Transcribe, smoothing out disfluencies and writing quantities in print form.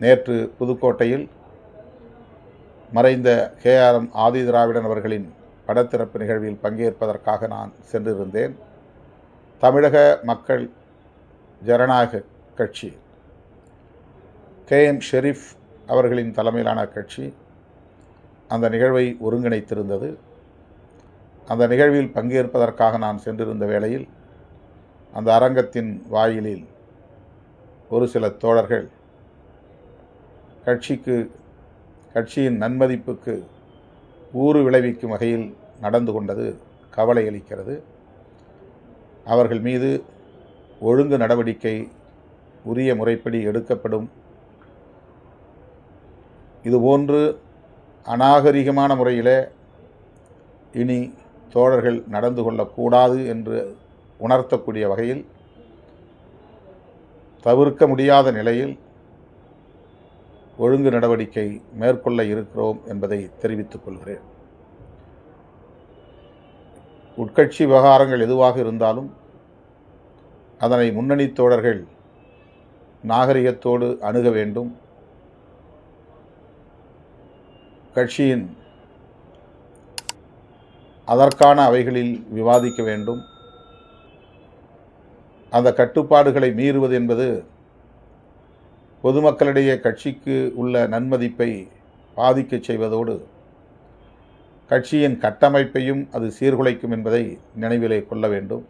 நேற்று புதுக்கோட்டையில் மறைந்த KRM ஆதிதிராவிடன் அவர்களின் படத்திறப்பு நிகழ்வில் பங்கேற்பதற்காக நான் சென்றிருந்தேன். தமிழக மக்கள் ஜனநாயக கட்சி KM ஷெரீப் அவர்களின் தலைமையிலான கட்சி அந்த நிகழ்வை ஒருங்கிணைத்திருந்தது. அந்த நிகழ்வில் பங்கேற்பதற்காக நான் சென்றிருந்த வேளையில் அந்த அரங்கத்தின் வாயிலில் ஒரு சில தோழர்கள் கட்சியின் நன்மதிப்புக்கு ஊறு விளைவிக்கும் வகையில் நடந்து கொண்டது கவலை அளிக்கிறது. அவர்கள் மீது ஒழுங்கு நடவடிக்கை உரிய முறைப்படி எடுக்கப்படும். இதுபோன்று அநாகரிகமான முறையிலே இனி தோழர்கள் நடந்து கொள்ளக்கூடாது என்று உணர்த்தக்கூடிய வகையில் தவிர்க்க முடியாத நிலையில் ஒழுங்கு நடவடிக்கை மேற்கொள்ள இருக்கிறோம் என்பதை தெரிவித்துக் கொள்கிறேன். உட்கட்சி விவகாரங்கள் எதுவாக இருந்தாலும் அதனை முன்னணி தோழர்கள் நாகரிகத்தோடு அணுக வேண்டும். கட்சியின் அதற்கான அவைகளில் விவாதிக்க வேண்டும். அந்த கட்டுப்பாடுகளை மீறுவது என்பது பொதுமக்களிடையே கட்சிக்கு உள்ள நன்மதிப்பை பாதிக்கச் செய்வதோடு கட்சியின் கட்டமைப்பையும் அது சீர்குலைக்கும் என்பதை நினைவிலே கொள்ள வேண்டும்.